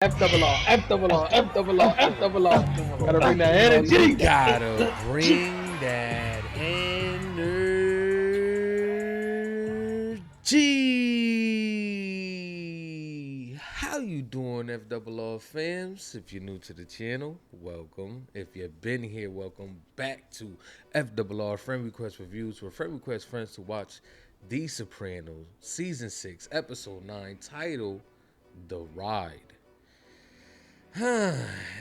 F double R, F double R, F double R, F double R. Gotta bring that energy. Gotta bring that energy. How you doing, FRR fans? If you're new to the channel, welcome. If you've been here, welcome back to FRR Friend Request Reviews, where friend request friends to watch The Sopranos, Season 6, Episode 9, titled The Ride.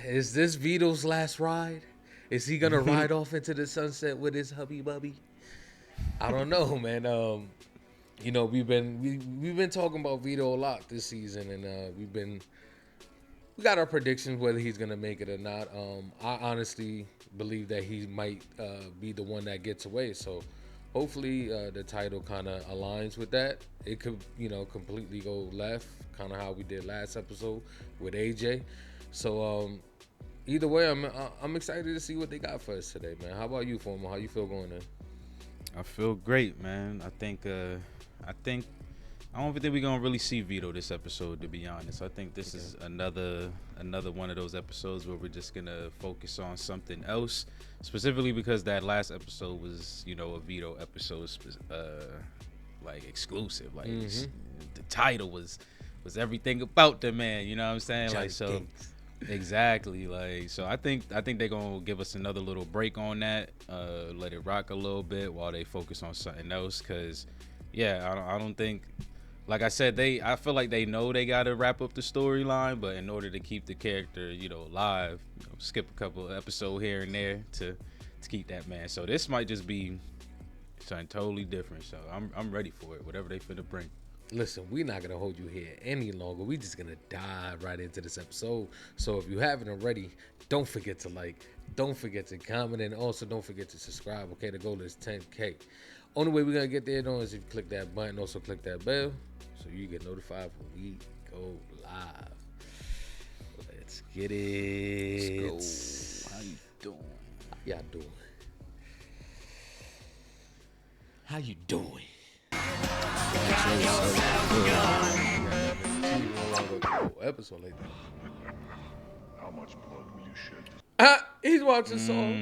Is this Vito's last ride? Is he gonna ride off into the sunset with his hubby bubby? I don't know, man. We've been talking about Vito a lot this season, and we got our predictions whether he's gonna make it or not. I honestly believe that he might be the one that gets away. So hopefully the title kind of aligns with that. It could, completely go left, kind of how we did last episode with AJ. So either way, I'm excited to see what they got for us today, man. How about you, Formal? How you feel going in? I feel great, man. I don't think we're gonna really see Vito this episode, to be honest. I think this is another one of those episodes where we're just gonna focus on something else, specifically because that last episode was, a Vito episode, like exclusive. Like the title was everything about the man. You know what I'm saying? Like so. Exactly, like so. I think they're gonna give us another little break on that, let it rock a little bit while they focus on something else. Cause, I don't think, like I said, I feel like they know they gotta wrap up the storyline, but in order to keep the character, alive, skip a couple episodes here and there to keep that man. So this might just be something totally different. So I'm ready for it, whatever they finna bring. Listen, we're not going to hold you here any longer. We're just going to dive right into this episode. So if you haven't already, don't forget to like, don't forget to comment, and also don't forget to subscribe, okay? The goal is 10K. Only way we're going to get there, though, is if you click that button. Also click that bell so you get notified when we go live. Let's get it. Let's go. How you doing? Y'all doing? How you doing? Episode like that. How much blood will you shed? He's watching Saul.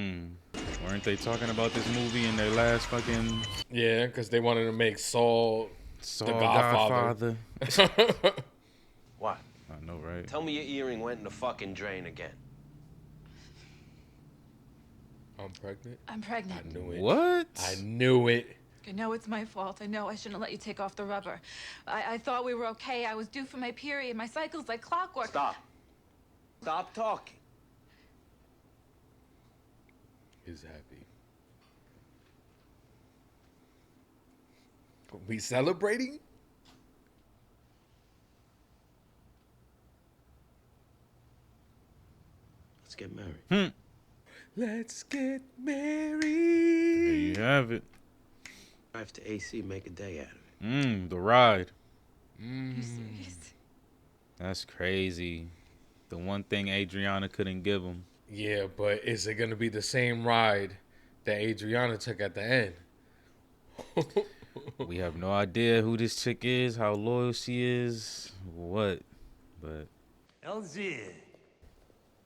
Weren't they talking about this movie in their last fucking? Yeah, because they wanted to make Saul Saul the Godfather. What? I know, right? Tell me your earring went in the fucking drain again. I'm pregnant. I'm pregnant. I knew it. What? I knew it. I know it's my fault. I know I shouldn't have let you take off the rubber. I thought we were okay. I was due for my period. My cycle's like clockwork. Stop. Stop talking. He's happy. We celebrating? Let's get married. Let's get married. There you have it. Drive to AC, make a day out of it. The ride. Are you serious? That's crazy. The one thing Adriana couldn't give him. Yeah, but is it going to be the same ride that Adriana took at the end? We have no idea who this chick is, how loyal she is, what, but... Elzir,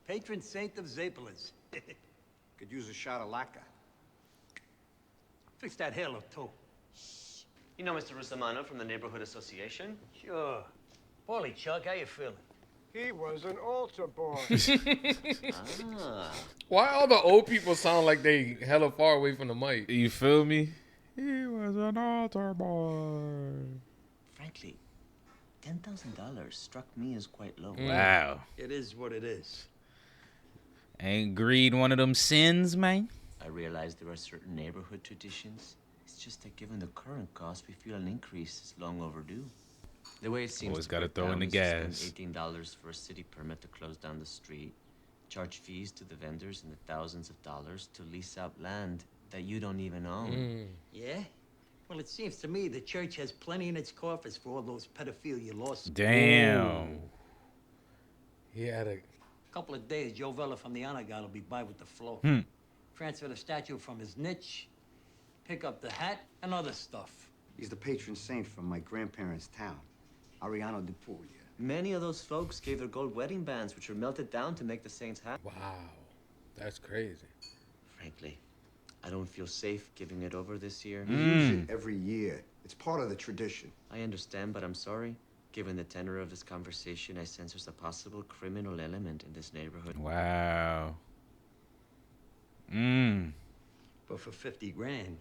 patron saint of Zapolis. Could use a shot of lacquer. Fix that halo, too. You know Mr. Rustamano from the Neighborhood Association? Sure. Paulie, Chuck, how you feeling? He was an altar boy. Why all the old people sound like they hella far away from the mic? You feel me? He was an altar boy. Frankly, $10,000 struck me as quite low. Wow. It is what it is. Ain't greed one of them sins, man? I realize there are certain neighborhood traditions. It's just that given the current cost, we feel an increase is long overdue. The way it seems Always to gotta break throw in down the is to gas. spend $18 for a city permit to close down the street, charge fees to the vendors in the thousands of dollars to lease out land that you don't even own. Yeah? Well, it seems to me the church has plenty in its coffers for all those pedophilia lawsuits. Damn. He had a... Couple of days, Joe Vella from the honor guard will be by with the flow. Transfer the statue from his niche, pick up the hat, and other stuff. He's the patron saint from my grandparents' town, Ariano de Puglia. Many of those folks gave their gold wedding bands, which were melted down to make the saints happy. Wow, that's crazy. Frankly, I don't feel safe giving it over this year. We use it every year. It's part of the tradition. I understand, but I'm sorry. Given the tenor of this conversation, I sense there's a possible criminal element in this neighborhood. Wow. But for 50 grand,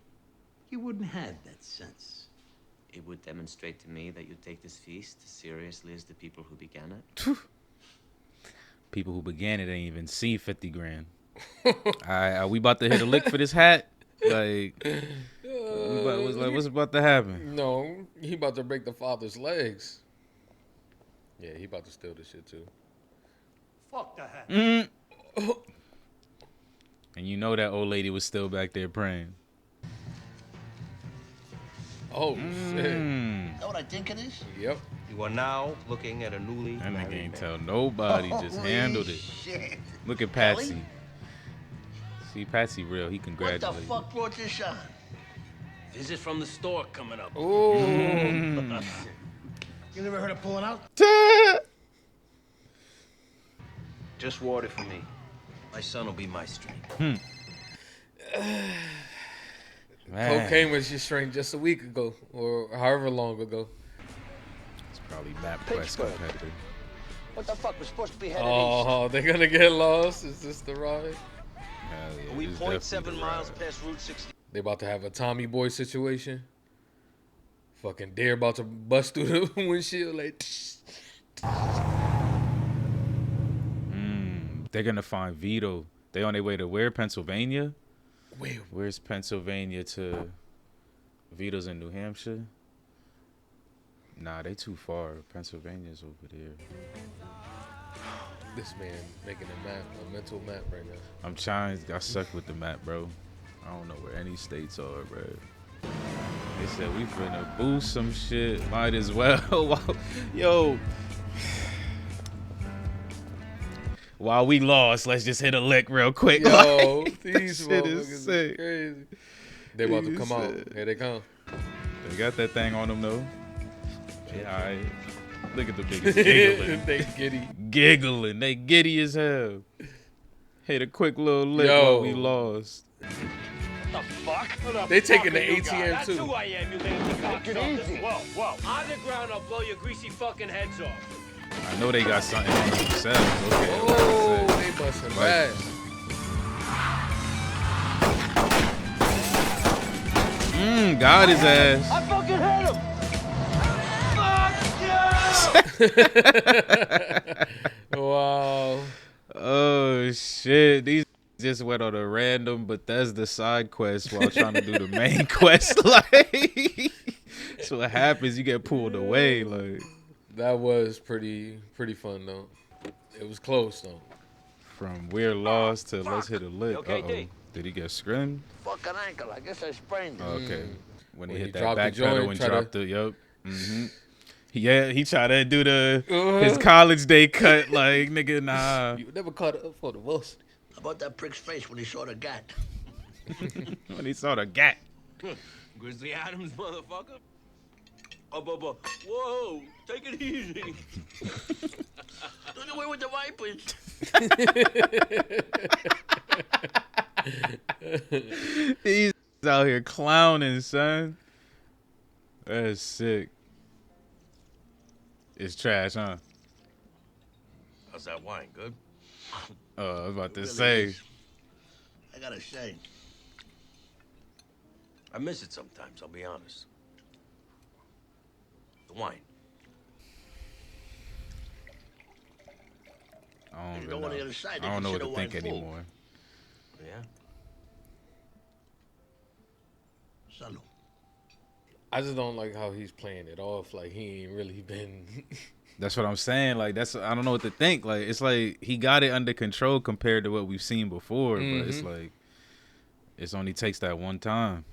you wouldn't have that sense. It would demonstrate to me that you take this feast as seriously as the people who began it. People who began it ain't even see 50 grand. Are we about to hit a lick for this hat? Like, what's about to happen? No, he about to break the father's legs. Yeah, he about to steal this shit too. Fuck the hat. And you know that old lady was still back there praying. Oh shit. Know what I think it is? Yep. You are now looking at a newly That nigga married ain't man. tell nobody. Just Holy handled it. shit. Look at Patsy. Ellie? See, Patsy real. He What the congratulated. fuck brought this on? Visit from the store coming up. Ooh. You never heard of pulling out? Just water for me. My son will be my strength. Man, Cocaine was your strength just a week ago, or however long ago. it's probably Matt Quest competitor. What the fuck? We're supposed to be headed Oh, they're gonna get lost. Is this the ride? Hell yeah, east. We this 0.7 definitely the miles ride. past Route 60. They about to have a Tommy Boy situation. Fucking Dare about to bust through the windshield like. They're gonna find Vito. They on their way to where? Pennsylvania? Wait, Where's Pennsylvania to Vito's in New Hampshire? Nah, they too far. Pennsylvania's over there. this man making a mental map right now. I'm trying. I suck with the map, bro. I don't know where any states are, bro. They said we finna boost some shit. Might as well. Yo. While we lost, let's just hit a lick real quick. Yo, Like, these that shit motherfuckers is is sick. crazy. They about to He come out. said- Here they come. They got that thing on them though. Yeah, alright. Look at the biggest giggling. They giddy. Giggling. They giddy as hell. Hit a quick little lick Yo. while we lost. What the fuck? They taking the ATM That's too. who I am, you little cocksucker. Whoa. On the ground, I'll blow your greasy fucking heads off. I know they got something on themselves. Okay. Oh, that's they busting Like- fast. got his ass. I fucking hit him! Wow. Oh shit. These just went on a random Bethesda side quest while trying to do the main quest. Like, so what happens, you get pulled away. Like, That was pretty fun though. It was close though. from we're lost to let's hit a lick. Okay, Uh-oh. D? Did he get scrimmed? Fucking ankle. I guess I sprained it. Okay. When he When he hit that dropped the back joint, pedal and try to- dropped the, yup. Yeah, he tried to do his Uh-huh. college day cut. Like, nigga, nah. You never caught up for the varsity. How about that prick's face when he saw the gat? When he saw the gat. Grizzly Adams, motherfucker. Whoa, take it easy. Don't away with the vipers. He's out here clowning, son. That's sick. It's trash, huh? How's that wine? Good? I was about to Really say. is. I gotta say, I miss it sometimes, I'll be honest. The wine. I don't You even go on the know. other side, I they don't know what consider to think wine full. anymore. Yeah? Salud. I just don't like how he's playing it off like he ain't really been. That's what I'm saying. Like, I don't know what to think. Like, it's like he got it under control compared to what we've seen before, but it's like it only takes that one time.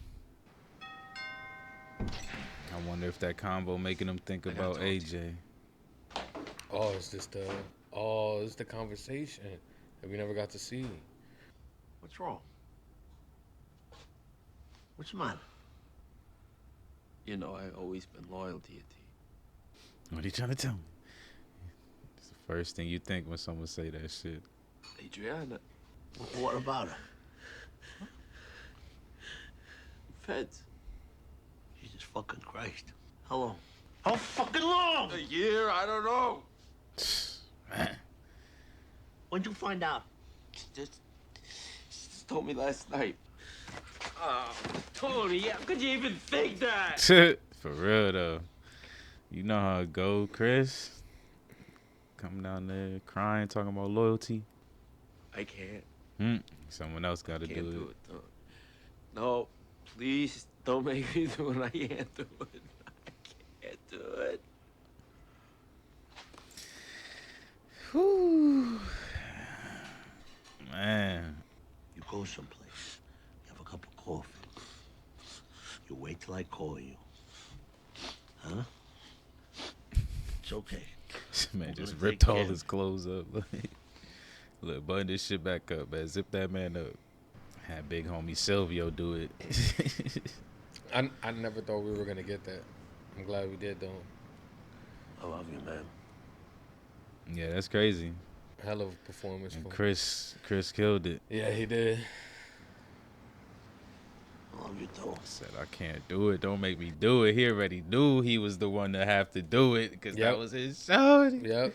I wonder if that combo making him think about AJ. Oh, it's the conversation that we never got to see. What's wrong? What's the matter? You know, I've always been loyal to you, T. What are you trying to tell me? First thing you think when someone say that shit. Adriana. What about her? Feds. Jesus fucking Christ. How long? How fucking long? A year? I don't know. Man. When'd you find out? She just told me last night. Oh, Tony, how could you even think that? For real though. You know how it go, Chris. Coming down there crying, talking about loyalty. I can't. Someone else got to Can't do it. No, please don't make me do it. I can't do it. I can't do it. Whew. Man. You go someplace, you have a cup of coffee. You wait till I call you. Huh? It's okay. This man I'm just gonna ripped take all care. his clothes up. Look, button this shit back up, man. Zip that man up. Had big homie Silvio do it. I never thought we were gonna get that. I'm glad we did though. I love you, man. Yeah, that's crazy. Hell of a performance And from Chris killed it. Yeah, he did. I love you too. Said I can't do it. Don't make me do it. He already knew he was the one to have to do it because that was his show. Yep.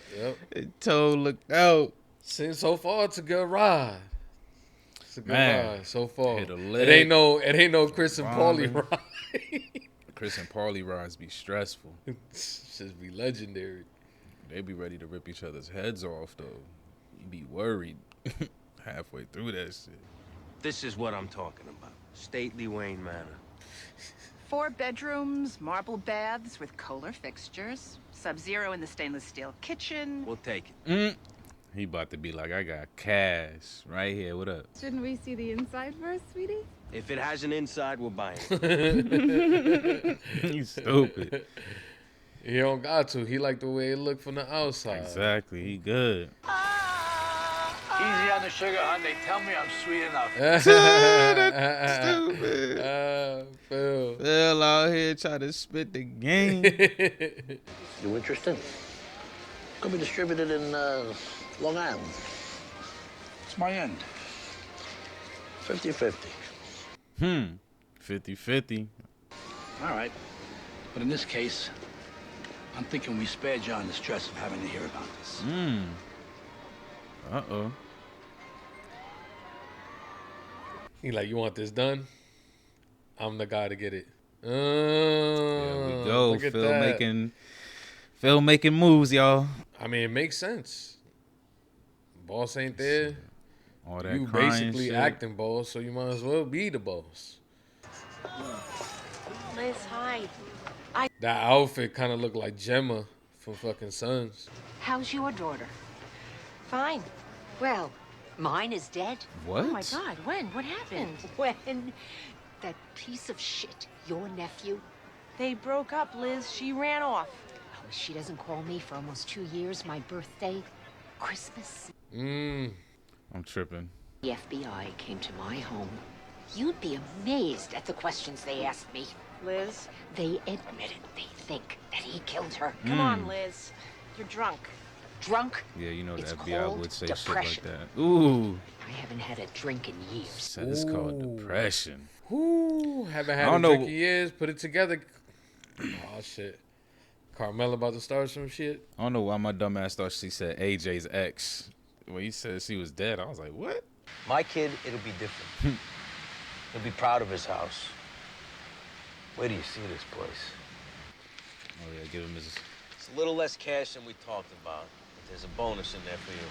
And Toe looked out. See, so far it's a good ride. It's a good ride so far. Hit a It leg. ain't no Chris and Paulie ride. Chris and Paulie rides be stressful. Just be legendary. They be ready to rip each other's heads off though. You be worried halfway through that shit. This is what I'm talking about. Stately Wayne Manor. 4 bedrooms, marble baths with Kohler fixtures, Sub-Zero in the stainless steel kitchen. We'll take it. He about to be like, I got cash right here. What up? Shouldn't we see the inside first, sweetie? If it has an inside, we're buying it. You stupid. He don't got to. He like the way it look from the outside. Exactly. He good. Easy on the sugar, hon. They tell me I'm sweet enough. Stupid. Phil. Phil out here trying to spit the game. You interested? Could be distributed in Long Island. It's my end. 50-50. 50-50. All right. But in this case, I'm thinking we spare John the stress of having to hear about this. Uh-oh. He like, you want this done? I'm the guy to get it. There we go. Look at that. Phil making moves, y'all. I mean, it makes sense. Boss ain't there. All that You crying basically shit. acting boss, so you might as well be the boss. Liz, hi. That outfit kind of looked like Gemma from fucking Sons. How's your daughter? Fine. Well, mine is dead. What? Oh my God, when? What happened? When that piece of shit, your nephew, They broke up, Liz. She ran off. oh, she doesn't call me for almost 2 years, my birthday, Christmas. I'm tripping. The FBI came to my home. You'd be amazed at the questions they asked me. Liz, They admitted they think that he killed her. come on, Liz. You're drunk. Drunk? Yeah, you know the It's FBI called would say depression. shit like that. Ooh. I haven't had a drink in years. Said it's called depression. Whoo, haven't had I a don't drink know. in years. Put it together. Oh, shit. Carmel about to start some shit. I don't know why my dumb ass thought she said AJ's ex. When he said she was dead, I was like, what? My kid, it'll be different. He'll be proud of his house. Where do you see this place? Oh, yeah, give him his... It's a little less cash than we talked about, but there's a bonus in there for you.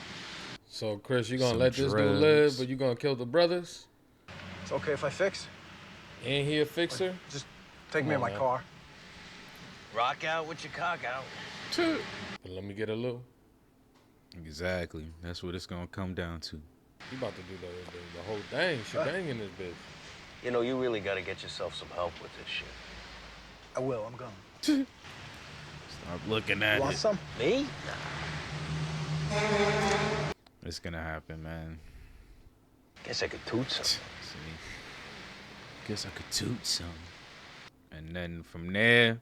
So, Chris, you gonna Some let this dude drugs. live, but you gonna kill the brothers? It's okay if I fix? Ain't he a fixer? Just take me in my car. Rock out with your cock out. But let me get a little. Exactly. That's what it's going to come down to. You about to do the whole thing. Shebang in this bitch. You know, you really got to get yourself some help with this shit. I will. I'm going. Stop looking at Want it. some? Me? It's going to happen, man. Guess I could toot some. See? Guess I could toot some. And then from there,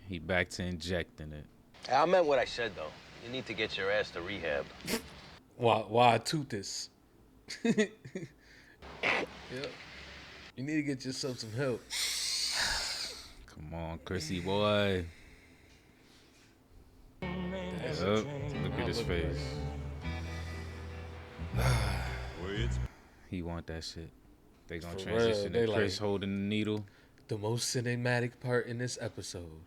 he back to injecting it. I meant what I said, though. You need to get your ass to rehab. Why I toot this? Yep. You need to get yourself some help. Come on, Chrissy boy. Look at his face. He want that shit. They gonna For transition real, to they Chris like- holding the needle. The most cinematic part in this episode.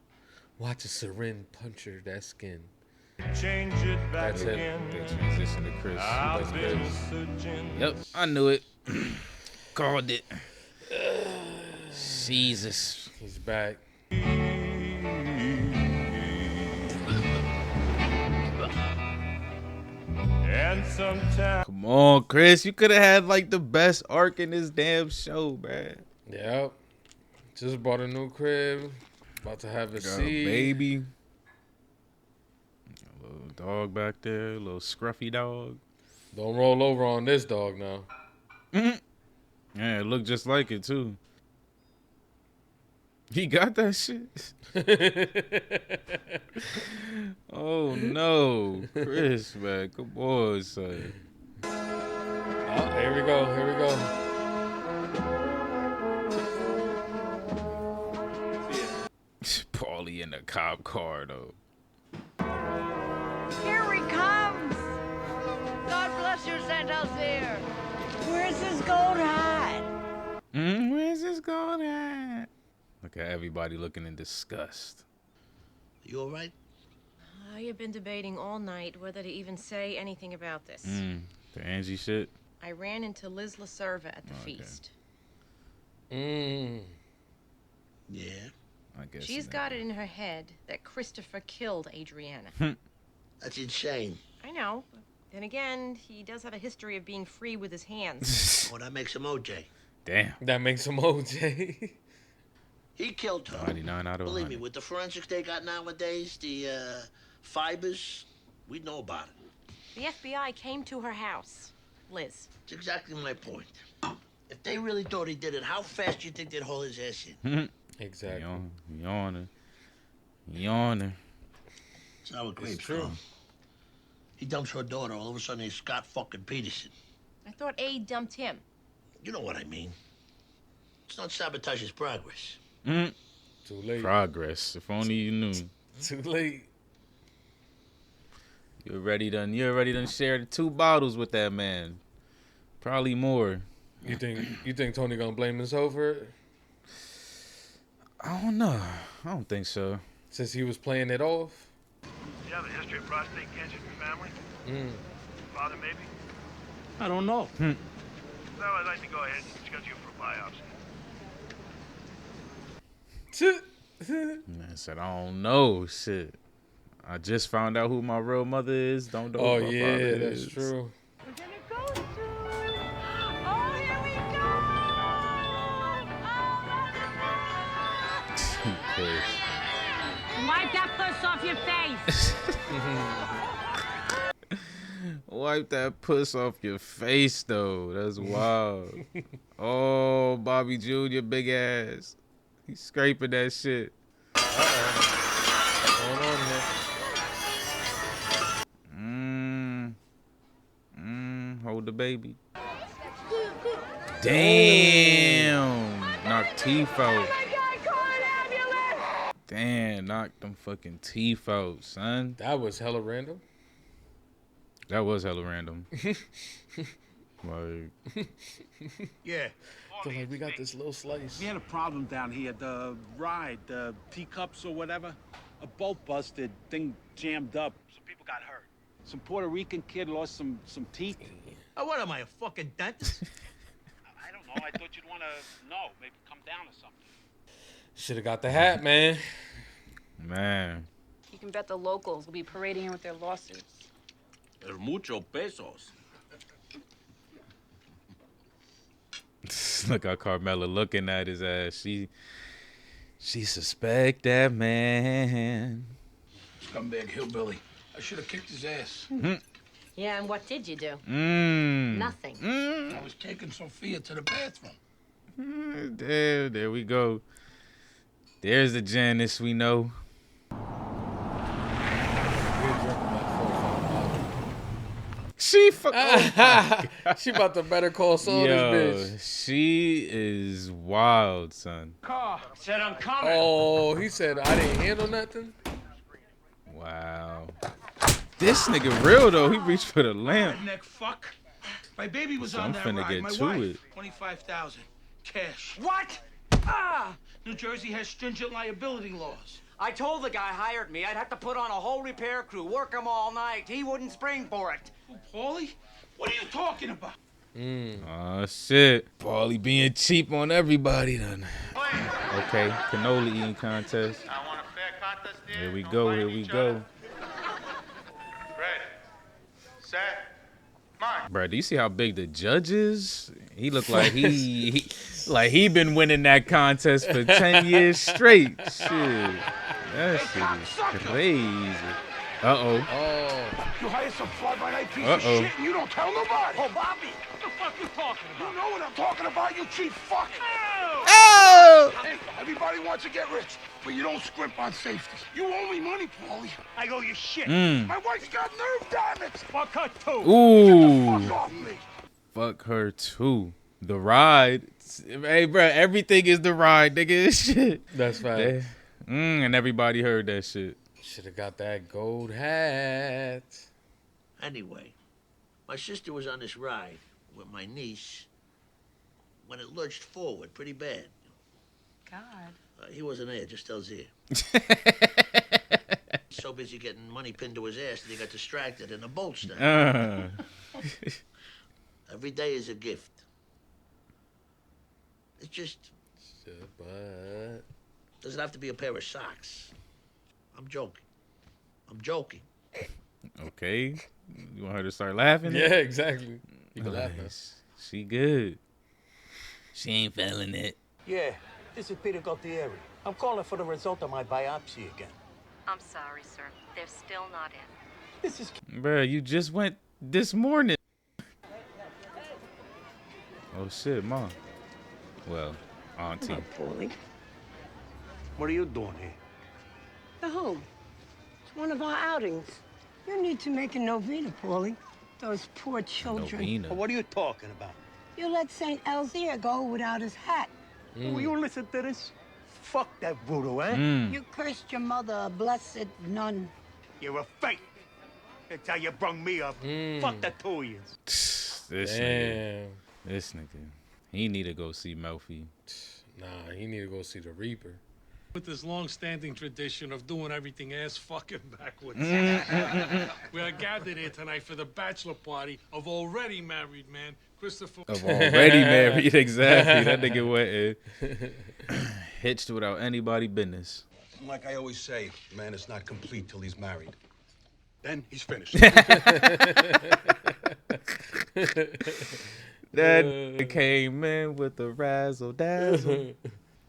Watch a syringe puncture that skin. Change it back That's again. They transition to Chris. I've been Chris. searching. Yep, I knew it. Called it. Jesus. He's back. And sometimes Come on, Chris. You could have had like the best arc in this damn show, man. Yep. Just bought a new crib. About to have a Got a seed. baby. A little dog back there. A little scruffy dog. Don't roll over on this dog now. Yeah, it looked just like it too. He got that shit. Oh no, Chris, man, come on, son. Oh, here we go. Here we go. Paulie in the cop car though. Here he comes! God bless your sandals here. Where's this gold hide? Where's this going at? Look at everybody looking in disgust. You all right? I have been debating all night whether to even say anything about this. The Angie shit. I ran into Liz LaServa at the Okay. feast. Yeah. I guess. She's got it in her head that Christopher killed Adriana. That's insane. I know. Then again, he does have a history of being free with his hands. Oh, that makes him OJ. Damn. That makes him OJ. He killed her. 99 out of Believe 100. me, with the forensics they got nowadays, the fibers, we'd know about it. The FBI came to her house. Liz. It's exactly my point. If they really thought he did it, how fast do you think they'd haul his ass in? Exactly. Yawning. Sour grapes, true. He dumps her daughter, all of a sudden he's Scott fucking Peterson. I thought Aid dumped him. You know what I mean. Let's not sabotage his progress. Too late. Progress. If only you knew. Too late. You already done shared 2 bottles with that man. Probably more. You think Tony gonna blame himself for it? I don't know. I don't think so. Since he was playing it off? you have a history of prostate cancer in your family? Father, maybe? I don't know. No, I'd like to go ahead and schedule you for a biopsy. Man said, I don't know. Shit. I just found out who my real mother is. Don't know Oh who my yeah, father that's is. true. We're gonna go soon. Oh, here we go! Wipe that puss off your face. Wipe that puss off your face, though. That's wild. Oh, Bobby Jr., big ass. He's scraping that shit. What's going on here? Hold the baby. Damn. Knocked teeth out. Damn, knocked them fucking teeth out, son. That was hella random. That was hella random. Like, Yeah. So like we got this little slice. We had a problem down here. The ride, the teacups or whatever, a bolt busted, thing jammed up. Some people got hurt. Some Puerto Rican kid lost some teeth. Oh, what am I, a fucking dentist? I don't know. I thought you'd want to know. Maybe come down or something. Should have got the hat, man. man. You can bet the locals will be parading in with their lawsuits. There's mucho pesos. Look at Carmela looking at his ass. She suspect that man. Scumbag hillbilly. I should have kicked his ass. Yeah, and what did you do? Nothing. I was taking Sophia to the bathroom. There we go. There's the Janice we know. We're drinking like She She about to Better Call Saul this bitch. She is wild, son. Car. Said I'm coming. Oh, he said I didn't handle nothing. Wow. This nigga real though. He reached for the lamp. Neck fuck. My baby was So on I'm that finna ride. get My to wife. it. 25,000 cash. What? Ah! New Jersey has stringent liability laws. I told the guy hired me I'd have to put on a whole repair crew, work him all night. He wouldn't spring for it. Paulie? What are you talking about? Oh shit. Paulie being cheap on everybody then. Okay, cannoli eating contest. I want a fair contest here. Here we go, here we go. Ready. Set. Mine. Bro, do you see how big the judge is? He looked like he been winning that contest for 10 years straight. Shit. That shit is crazy. Uh-oh. You hire some fly-by-night piece of Uh-oh. shit and you don't tell nobody. Oh, Bobby. What the fuck you talking about? You know what I'm talking about, you cheap fuck. Oh! Hey, everybody wants to get rich, but you don't scrimp on safety. You owe me money, Paulie. I owe you shit. My wife's got nerve damage. Fuck her too. Ooh. Fuck off me. Fuck her too. The ride. Hey, bro, everything is the ride, nigga. Shit. That's right. And everybody heard that shit. Should have got that gold hat. Anyway, my sister was on this ride with my niece when it lurched forward pretty bad. God. He wasn't there, just tells here. So busy getting money pinned to his ass that he got distracted and the bolt snapped. Every day is a gift. It's just... But... Doesn't have to be a pair of socks. I'm joking. I'm joking. Okay. You want her to start laughing? Yeah, exactly. You can laugh, man. She good. She ain't feeling it. Yeah, this is Peter Gaultieri. I'm calling for the result of my biopsy again. I'm sorry, sir. They're still not in. This is... Bruh, you just went this morning. Oh, shit, Mom. Well, Auntie. Paulie. What are you doing here? The home. It's one of our outings. You need to make a novena, Paulie. Those poor children. Novena? What are you talking about? You let St. Elzir go without his hat. Will you listen to this? Fuck that voodoo, eh? You cursed your mother, a blessed nun. You're a fake. That's how you brung me up. Fuck the two of you. This nigga. He need to go see Melfi. Nah, he need to go see the Reaper. With this long-standing tradition of doing everything ass fucking backwards. We are gathered here tonight for the bachelor party of already married man, Christopher. Of already married, exactly. That nigga went and hitched without anybody business. Like I always say, man is not complete till he's married. Then he's finished. That came in with the razzle dazzle.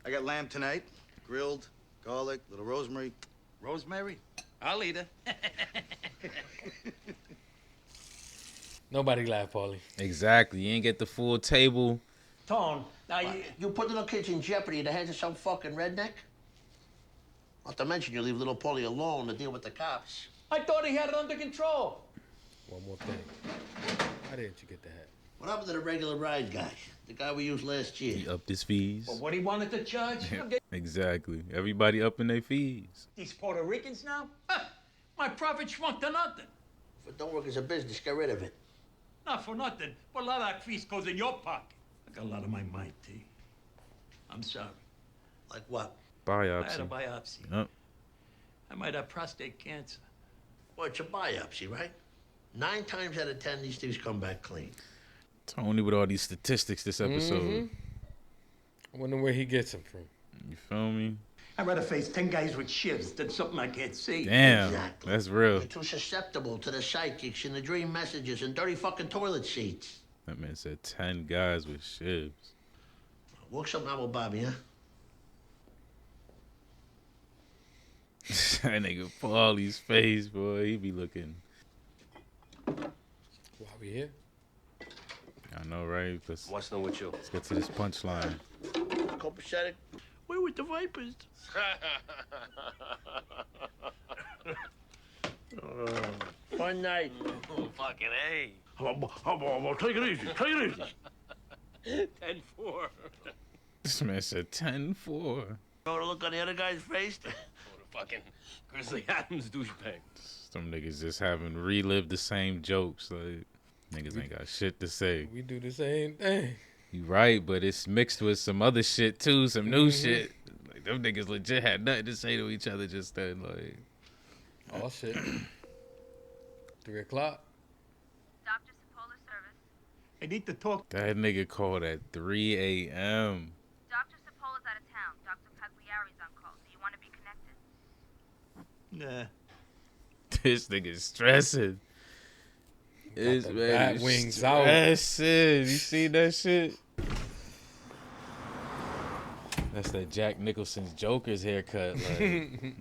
I got lamb tonight, grilled, garlic, little rosemary. Rosemary? I'll eat her. Nobody laugh, Paulie. Exactly. You ain't get the full table. Tone, now you put little kids in jeopardy in the hands of some fucking redneck? Not to mention you leave little Paulie alone to deal with the cops. I thought he had it under control. One more thing. Why didn't you get the hat? What happened to the regular ride guy? The guy we used last year? He upped his fees. Well, what he wanted to charge? Exactly. Everybody upping their fees. These Puerto Ricans now? Huh. My profit shrunk to nothing. If it don't work as a business, get rid of it. Not for nothing, but a lot of that fees goes in your pocket. I got a lot on my mind, T. I'm sorry. Like what? Biopsy. I had a biopsy. Yep. I might have prostate cancer. Well, it's a biopsy, right? 9 times out of 10, these things come back clean. Tony with all these statistics this episode. I wonder where he gets them from. You feel me? I'd rather face 10 guys with shivs than something I can't see. Damn. Exactly. That's real. You're too susceptible to the psychics and the dream messages and dirty fucking toilet seats. That man said 10 guys with shivs. Work something out with Bobby, huh? That nigga Paulie's face, boy. He be looking. Why we here? I know, right? What's new with you? Let's get to this punchline. Copacetic? Where with the Vipers? Fun night. Oh, fucking A. Take it easy. Take it easy. 10-4. This man said 10-4. You know the look on the other guy's face? Oh, the fucking Grizzly Adams douchebag. Some niggas just haven't relived the same jokes. Like, niggas ain't got shit to say. We do the same thing. You right, but it's mixed with some other shit too, some new shit. Like, them niggas legit had nothing to say to each other just then. Like, oh shit. 3 o'clock. Dr. Polar Service. I need to talk. that nigga called at 3 a.m. Dr. Sapola's out of town. Dr. Pagliari's on call. Do you want to be connected? Nah. This nigga's stressing. This the man bat is wings out. stressing. You see that shit? That's that Jack Nicholson's Joker's haircut. Like.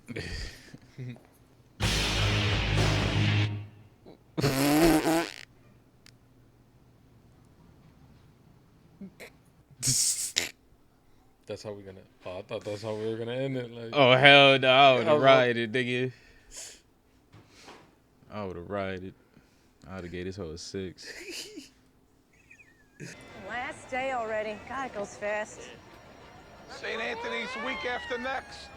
That's how we're gonna. Oh, I thought that's how we were gonna end it. Like, Oh hell no! I would have rioted, nigga. I would have rioted. I would have gave this hoe a 6. Last day already. God, it goes fast. St. Anthony's week after next.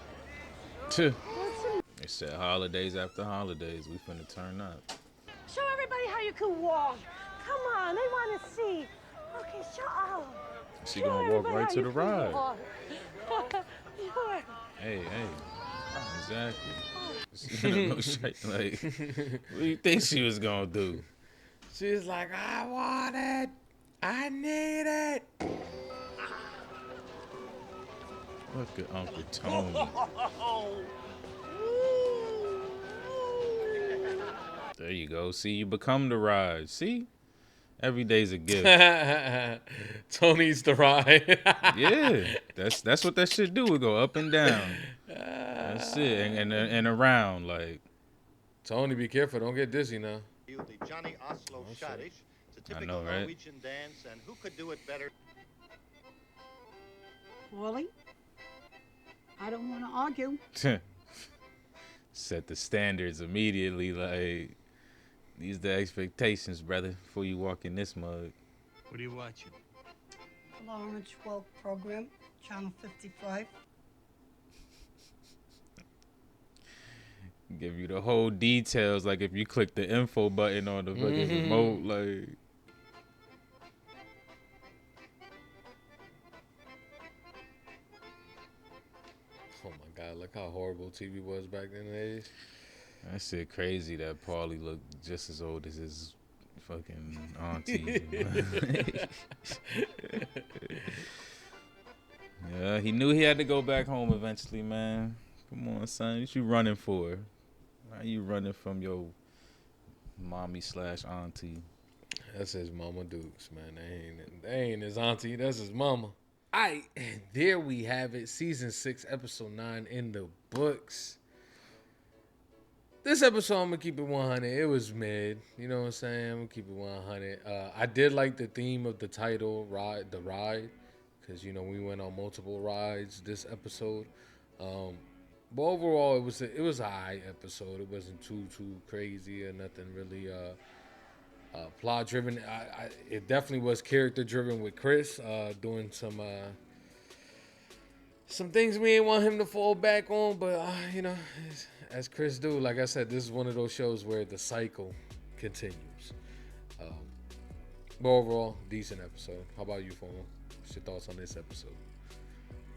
They said holidays after holidays. We finna turn up. Show everybody how you can walk. Come on, they want to see. Okay, show. Oh. She gonna walk right to the ride. Sure. Hey. Exactly. Like, what do you think she was gonna do? she's like, I want it. I need it. Look at Uncle Tony. There you go. See, you become the ride. See? Every day's a gift. Tony's the ride. Yeah, that's what that shit do. We go up and down. That's it, and around. Like, Tony, be careful. Don't get dizzy now. The Johnny Oslo Schadish. It's a I typical know, right? Norwegian dance, and who could do it better? Wally, I don't want to argue. set the standards immediately. Like, these the expectations, brother, before you walk in this mug. What are you watching? Lawrence Welk program, channel 55. Give you the whole details, like if you click the info button on the fucking remote, like. Oh my God, look how horrible TV was back in the days. That shit crazy that Paulie looked just as old as his fucking auntie. Yeah, he knew he had to go back home eventually, man. Come on, son. What you running for? Why you running from your mommy/auntie? That's his mama Dukes, man. They ain't his auntie. That's his mama. All right, there we have it. Season 6, episode 9 in the books. This episode, I'm going to keep it 100. It was mid. You know what I'm saying? I'm going to keep it 100. I did like the theme of the title, The Ride. Because, you know, we went on multiple rides this episode. But overall, it was a high episode. It wasn't too crazy or nothing really plot driven. It definitely was character driven with Chris doing some things we ain't want him to fall back on. But you know, as Chris do, like I said, this is one of those shows where the cycle continues. But overall, decent episode. How about you, Formal? What's your thoughts on this episode?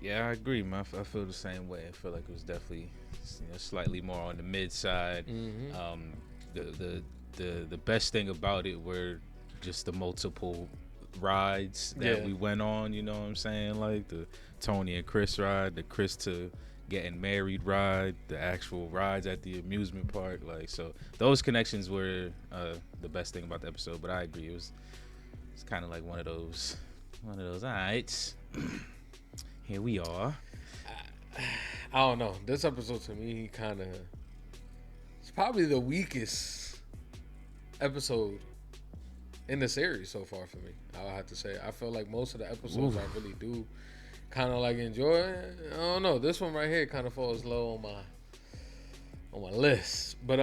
Yeah, I agree, man. I feel the same way. I feel like it was definitely, you know, slightly more on the mid side. The best thing about it were just the multiple rides that we went on. You know what I'm saying? Like the Tony and Chris ride, the Chris to getting married ride, the actual rides at the amusement park. Like, so those connections were the best thing about the episode. But I agree, it's kind of like one of those. All right. Here we are. I don't know. This episode to me it's probably the weakest episode in the series so far for me. I'll have to say. I feel like most of the episodes I really do kind of like enjoy. I don't know. This one right here kind of falls low on my list. But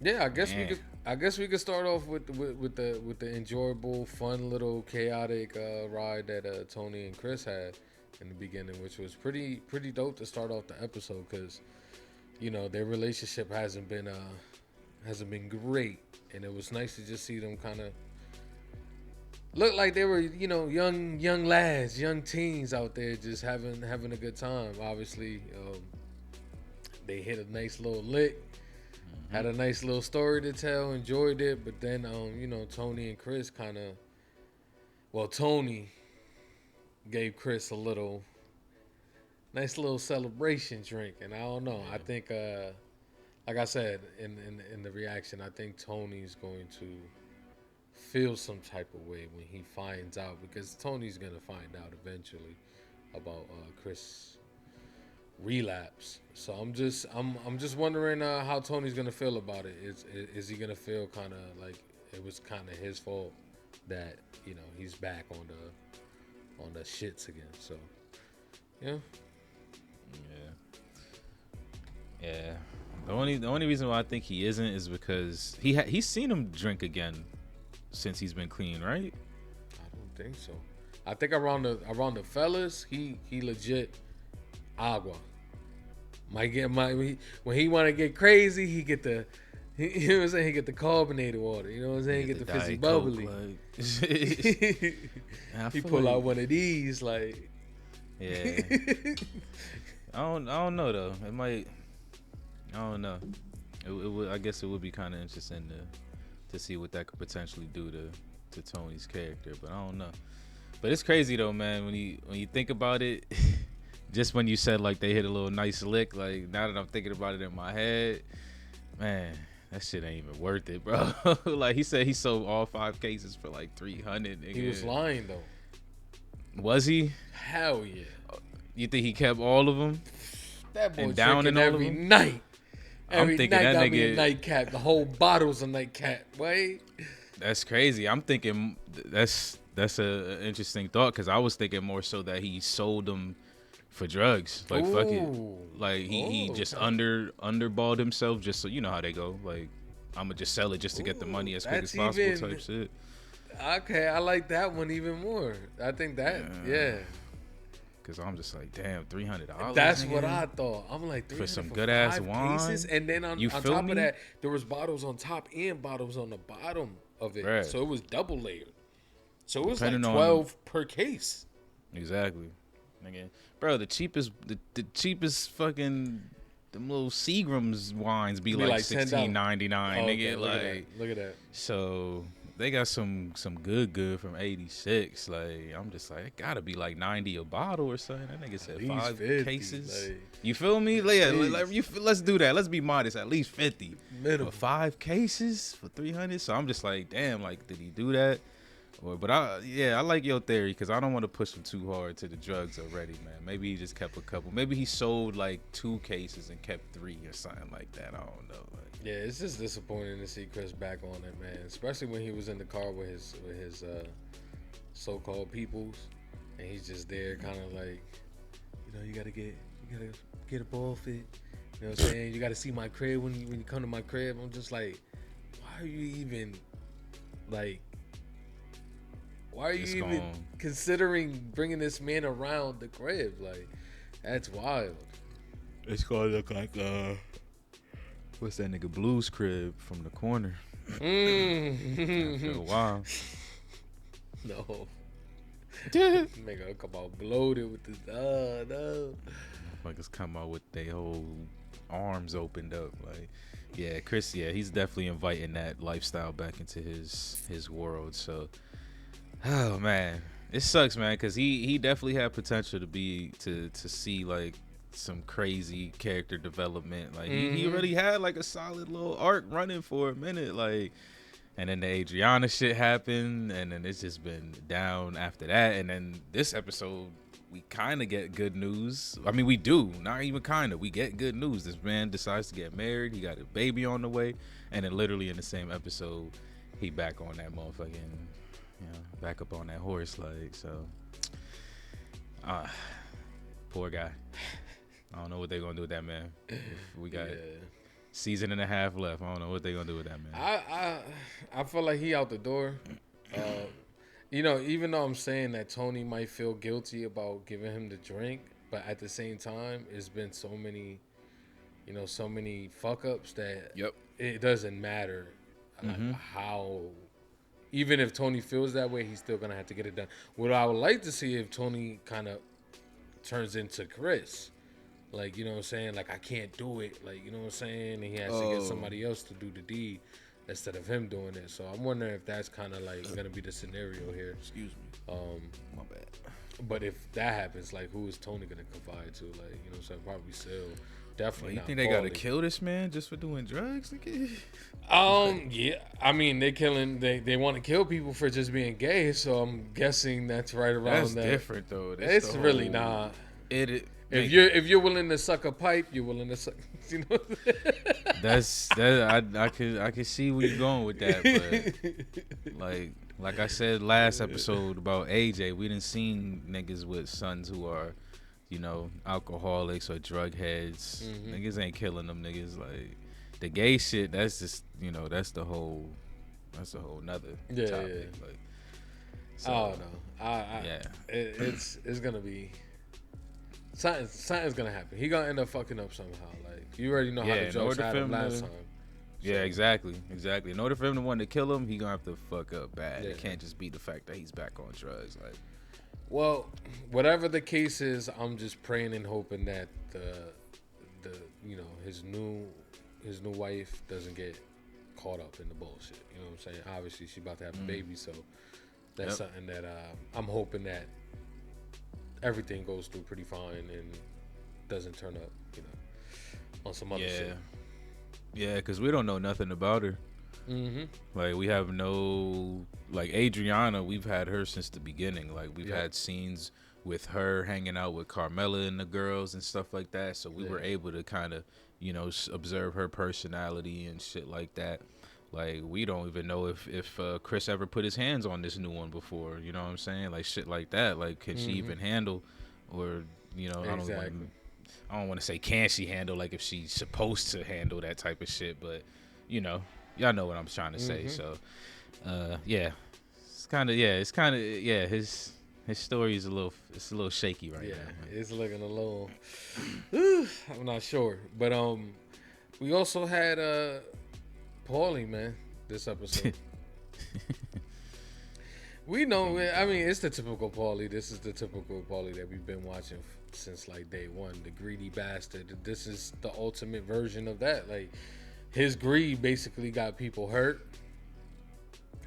Yeah, I guess we could start off with the enjoyable, fun little chaotic ride that Tony and Chris had in the beginning, which was pretty dope to start off the episode because you know their relationship hasn't been great, and it was nice to just see them kind of look like they were, you know, young lads, young teens out there just having a good time. Obviously, they hit a nice little lick, had a nice little story to tell, enjoyed it. But then, you know, Tony and Chris Tony gave Chris a nice little celebration drink, and I don't know. I think, like I said in the reaction, I think Tony's going to feel some type of way when he finds out, because Tony's gonna find out eventually about Chris' relapse. So I'm just wondering how Tony's gonna feel about it. Is he gonna feel kind of like it was kind of his fault that, you know, he's back on the shits again? So yeah. The only reason why I think he isn't is because he's seen him drink again since he's been clean, right? I don't think so. I think around the fellas, he legit agua. When he want to get crazy, he get the you know what I'm saying, he get the carbonated water. You know what I'm saying, he get the fizzy bubbly. He pull out one of these like. Yeah. I don't know though. It might. I don't know. It would. I guess it would be kind of interesting to see what that could potentially do to Tony's character, but I don't know. But it's crazy though, man. When you think about it, just when you said like they hit a little nice lick, like now that I'm thinking about it in my head, man, that shit ain't even worth it, bro. Like he said, he sold all 5 cases for like $300. Nigga. He was lying though. Was he? Hell yeah. You think he kept all of them? That boy and downing drinking all every of them? night. I'm thinking night that got nigga. me a nightcap. The whole bottle's a nightcap. Wait. That's crazy. I'm thinking that's a interesting thought, because I was thinking more so that he sold them for drugs. Like fuck it. Like he just underballed himself just so, you know how they go. Like I'm gonna just sell it just to get the money as quick as possible type shit. Okay, I like that one even more. I think that yeah. Cause I'm just like, damn, $300. That's what I thought. I'm like, for some good ass wine. Cases? And then on top of that, there was bottles on top and bottles on the bottom of it, right. So it was double layered. So it was Depending like 12 per case. Exactly, nigga. Bro, the cheapest fucking them little Seagram's wines be like $16.99, nigga. Okay, look at that. So they got some good from 86. Like I'm just like, it gotta be like 90 a bottle or something. That nigga said 5 cases. Like, you feel me? Let's do that. Let's be modest. At least 50 minimum. For 5 cases for 300. So I'm just like, damn. Like, did he do that? But I like your theory, because I don't want to push him too hard to the drugs already, man. Maybe he just kept a couple. Maybe he sold like 2 cases and kept 3 or something like that. I don't know. Yeah, it's just disappointing to see Chris back on it, man. Especially when he was in the car with his so-called peoples, and he's just there, kind of like, you know, you gotta get up off it. You know what I'm saying? You gotta see my crib when you come to my crib. I'm just like, why are you even considering bringing this man around the crib? Like, that's wild. It's gonna look like what's that nigga Blue's crib from the corner? After a while. No. Nigga come out bloated with this. No. Motherfuckers come out with their whole arms opened up. Like, yeah, Chris. Yeah, he's definitely inviting that lifestyle back into his world. So, oh man, it sucks, man, because he definitely had potential to see like some crazy character development. Like he already had like a solid little arc running for a minute, like, and then the Adriana shit happened, and then it's just been down after that. And then this episode, we kind of get good news. I mean, we do, not even kind of. We get good news. This man decides to get married. He got a baby on the way, and then literally in the same episode, he back on that motherfucking, you know, back up on that horse, like, so. Poor guy. I don't know what they're gonna do with that man. If we got Season and a half left. I don't know what they gonna do with that man. I feel like he out the door. You know, even though I'm saying that Tony might feel guilty about giving him the drink, but at the same time, it's been so many, you know, so many fuck ups that it doesn't matter how. Even if Tony feels that way, he's still gonna have to get it done. What I would like to see if Tony kind of turns into Chris, like, you know what I'm saying, like, I can't do it, like, you know what I'm saying, and he has to get somebody else to do the deed instead of him doing it. So I'm wondering if that's kind of like gonna be the scenario here. Excuse me. My bad. But if that happens, like, who is Tony gonna confide to? Like, you know what I'm saying? Probably Sil. Definitely. You not think they Paulie. gotta kill this man just for doing drugs? Yeah. I mean, they want to kill people for just being gay, so I'm guessing that's right around That's that. different though. It's really not. If you're willing to suck a pipe, you're willing to suck. You know. I could see where you're going with that, but like I said last episode about AJ, we didn't seen niggas with sons who are, you know, alcoholics or drug heads. Niggas ain't killing them niggas. Like, the gay shit, that's just, you know, that's a whole nother topic. Like, so, I don't know. It's gonna be something's gonna happen. He gonna end up fucking up somehow. Like, you already know how the jokes had him last time. Yeah, exactly. In order for him to want to kill him, he gonna have to fuck up bad. It can't just be the fact that he's back on drugs. Like, well, whatever the case is, I'm just praying and hoping that the you know, his new wife doesn't get caught up in the bullshit. You know what I'm saying? Obviously, she's about to have a baby, so that's something that I'm hoping that everything goes through pretty fine and doesn't turn up, you know, on some other shit. Yeah, because we don't know nothing about her. Like, we have no, like, Adriana, we've had her since the beginning. Like, we've had scenes with her hanging out with Carmela and the girls and stuff like that. So we were able to kind of, you know, observe her personality and shit like that. Like, we don't even know if Chris ever put his hands on this new one before. You know what I'm saying? Like, shit like that. Like, can she even handle, or, you know, I don't want to say can she handle, like, if she's supposed to handle that type of shit, but, you know, y'all know what I'm trying to say. So, his story is a little shaky right now. It's looking a little. I'm not sure, but we also had Paulie, man, this episode. We know. I mean, it's the typical Paulie. This is the typical Paulie that we've been watching since like day one. The greedy bastard. This is the ultimate version of that. Like, his greed basically got people hurt,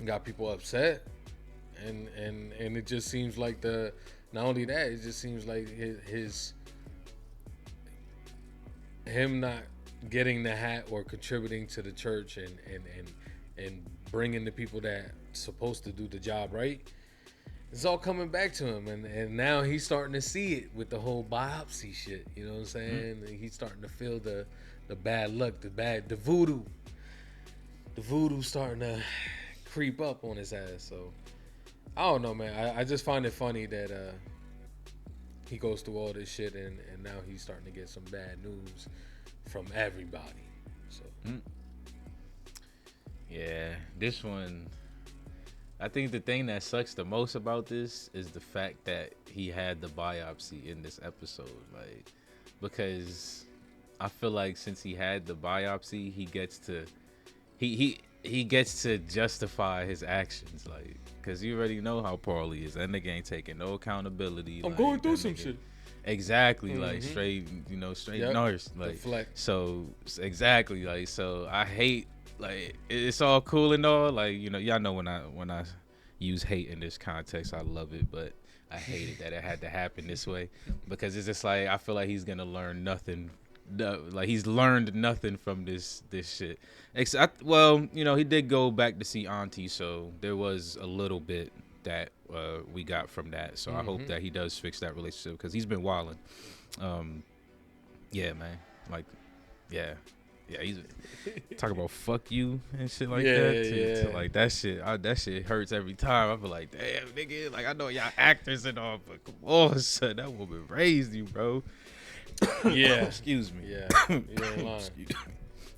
got people upset, and it just seems like not only that, it just seems like him not getting the hat or contributing to the church and bringing the people that supposed to do the job right, it's all coming back to him, and now he's starting to see it with the whole biopsy shit. You know what I'm saying? He's starting to feel the bad luck, the voodoo starting to creep up on his ass. So I don't know, man. I just find it funny that he goes through all this shit and now he's starting to get some bad news from everybody. So yeah, this one, I think the thing that sucks the most about this is the fact that he had the biopsy in this episode. Like, because I feel like since he had the biopsy, he gets to justify his actions. Like, because you already know how Paulie is. That nigga ain't taking no accountability. I'm going through some shit. Exactly, like straight nurse. Like, so exactly, like, so I hate, like, it's all cool and all, like, you know, y'all know when I use hate in this context, I love it, but I hated that it had to happen this way, because it's just like, I feel like he's gonna learn nothing. Like, he's learned nothing from this shit. Well, you know, he did go back to see Auntie, so there was a little bit that we got from that. So I hope that he does fix that relationship, because he's been wilding. Yeah, man. Like, yeah, he's talk about fuck you and shit like that. To like, that shit hurts every time. I feel like, damn, nigga, like, I know y'all actors and all, but come on, son, that woman raised you, bro. Yeah. Excuse me. Yeah. You ain't lying.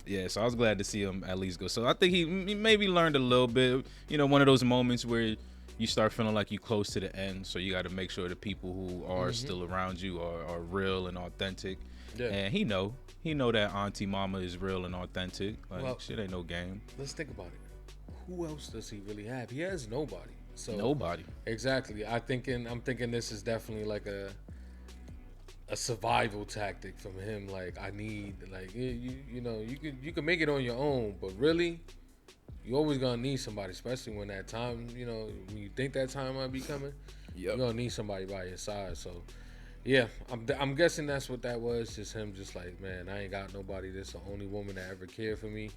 Yeah, so I was glad to see him at least go. So I think he maybe learned a little bit. You know, one of those moments where you start feeling like you're close to the end. So you got to make sure the people who are still around you are real and authentic. Yeah. And he know that Auntie Mama is real and authentic. Like, well, shit ain't no game. Let's think about it. Who else does he really have? He has nobody. So nobody. Exactly. I'm thinking this is definitely like a survival tactic from him. Like, I need, like, you know, you can make it on your own, but really, you always gonna need somebody, especially when that time, you know, when you think that time might be coming. You're gonna need somebody by your side. So yeah, I'm guessing that's what that was. Just him, just like, man, I ain't got nobody. This is the only woman that ever cared for me.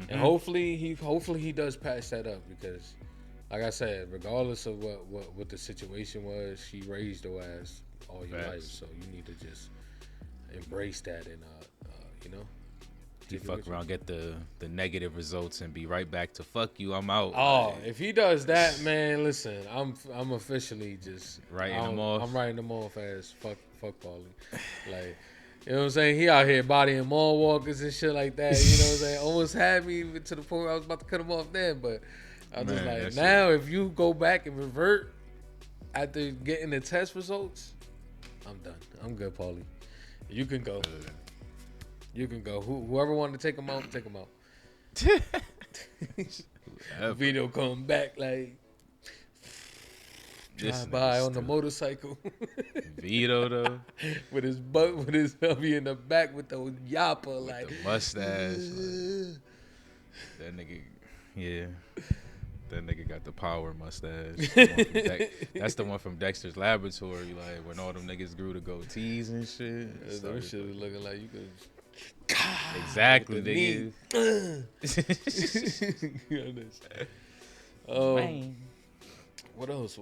And hopefully he does patch that up, because like I said, regardless of what the situation was, she raised your ass all your life, so you need to just embrace that and you know, you fuck around, get the negative results, and be right back to fuck you, I'm out. Oh, like, if he does that, man, listen, I'm officially just writing him off. I'm writing him off as fuck Paulie. Like, you know what I'm saying? He out here bodying mall walkers and shit like that. You know what I'm saying? Almost had me to the point where I was about to cut him off then, but I was just like, now if you go back and revert after getting the test results, I'm done. I'm good, Paulie. You can go. You can go. Whoever wanted to take him out, take him out. Vito come back like drive by on the motorcycle. Vito though, with his hubby in the back with the yapper, with like the mustache. Like, that nigga, yeah. That nigga got the power mustache. That's the one from Dexter's Laboratory, like when all them niggas grew to goatees and shit. That shit was looking like you could. Exactly, nigga. What else?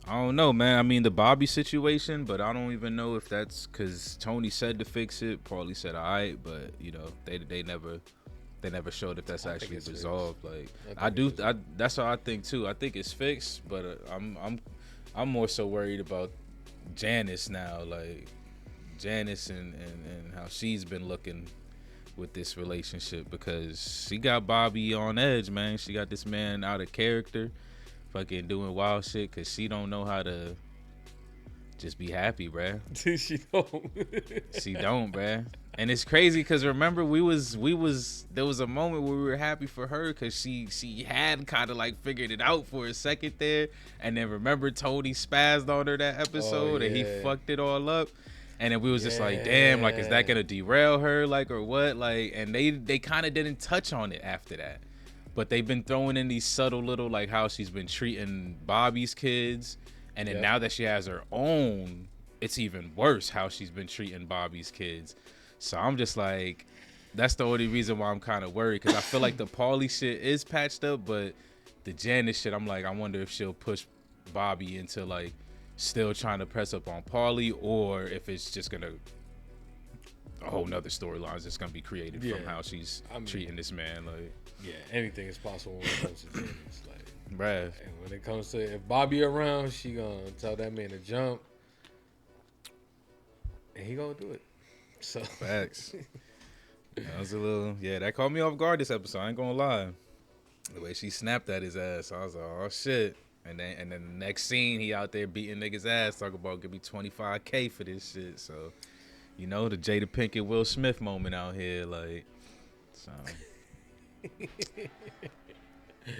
I don't know, man. I mean, the Bobby situation, but I don't even know if that's because Tony said to fix it. Paulie said, all right, but you know, they never showed if that's actually resolved. Like, that's how I think too. I think it's fixed, but I'm more so worried about Janice now. Like, Janice and how she's been looking with this relationship, because she got Bobby on edge, man. She got this man out of character, fucking doing wild shit, because she don't know how to just be happy, bruh. She don't, bruh. And it's crazy because remember there was a moment where we were happy for her because she had kind of like figured it out for a second there, and then remember Tony spazzed on her that episode and he fucked it all up, and then we was just like, damn, like, is that gonna derail her, like, or what? Like, and they kind of didn't touch on it after that, but they've been throwing in these subtle little, like, how she's been treating Bobby's kids, and then now that she has her own, it's even worse how she's been treating Bobby's kids. So I'm just like, that's the only reason why I'm kind of worried, because I feel like the Paulie shit is patched up, but the Janice shit, I'm like, I wonder if she'll push Bobby into like still trying to press up on Paulie, or if it's just gonna a whole nother storyline that's gonna be created from how she's treating this man. Like, yeah, anything is possible when it comes to Janice. Like, bruh. And when it comes to, if Bobby around, she gonna tell that man to jump, and he gonna do it. So facts. That was a little, that caught me off guard this episode. I ain't gonna lie. The way she snapped at his ass, I was like, oh shit. And then the next scene, he out there beating niggas ass, talking about give me $25K for this shit. So, you know, the Jada Pinkett Will Smith moment out here, like, so.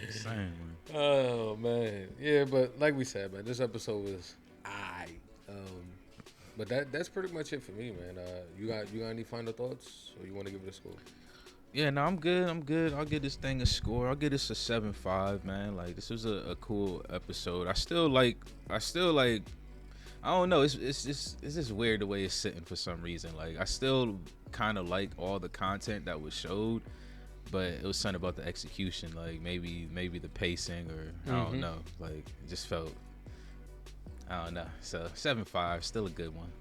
Same, man. Oh man, yeah, but like we said, man, this episode was but that's pretty much it for me, man. You got any final thoughts, or you want to give it a score? Yeah, no, I'm good. I'll give this thing a score. I'll give this a 7.5, man. Like, this was a cool episode. I still like. I don't know. It's just weird the way it's sitting for some reason. Like, I still kind of like all the content that was showed, but it was something about the execution. Like, maybe the pacing, or I don't know. Like, it just felt. I don't know. So 7.5, still a good one.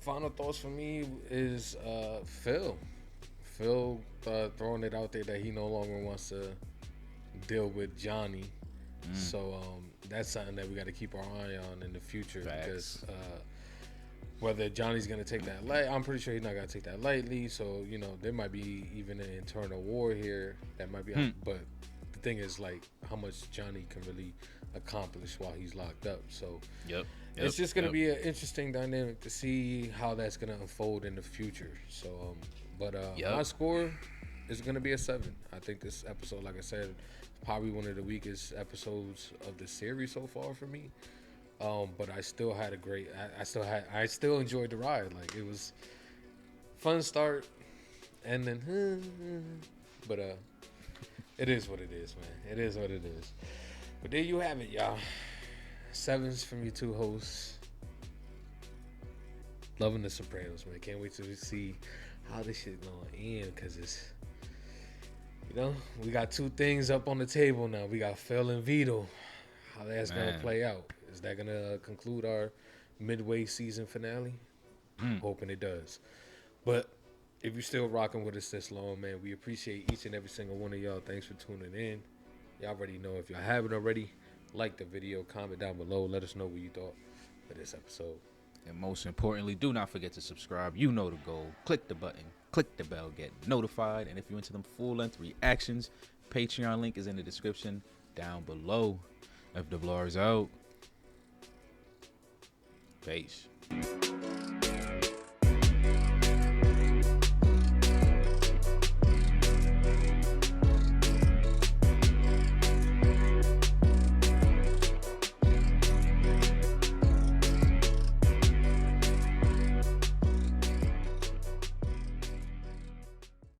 Final thoughts for me is Phil. Phil throwing it out there that he no longer wants to deal with Johnny. So that's something that we got to keep our eye on in the future. Facts. Because whether Johnny's gonna take that light. I'm pretty sure he's not gonna take that lightly. So you know, there might be even an internal war here that might be. But the thing is, like, how much Johnny can really accomplish while he's locked up. So it's just gonna be an interesting dynamic to see how that's gonna unfold in the future. So, my score is gonna be a 7. I think this episode, like I said, is probably one of the weakest episodes of the series so far for me. But I still had a great. I still enjoyed the ride. Like, it was fun start, and then, but it is what it is, man. It is what it is. But there you have it, y'all. 7s from you two hosts. Loving the Sopranos, man. Can't wait to see how this shit gonna end, cause it's, you know, we got 2 things up on the table now. We got Phil and Vito. How that's gonna play out? Is that gonna conclude our midway season finale? Hoping it does. But if you're still rocking with us this long, man, we appreciate each and every single one of y'all. Thanks for tuning in. Y'all already know, if y'all haven't already, like the video, comment down below, let us know what you thought of this episode. And most importantly, do not forget to subscribe. You know the goal. Click the button, click the bell, get notified. And if you're into them full-length reactions, Patreon link is in the description down below. FRR is out. Peace.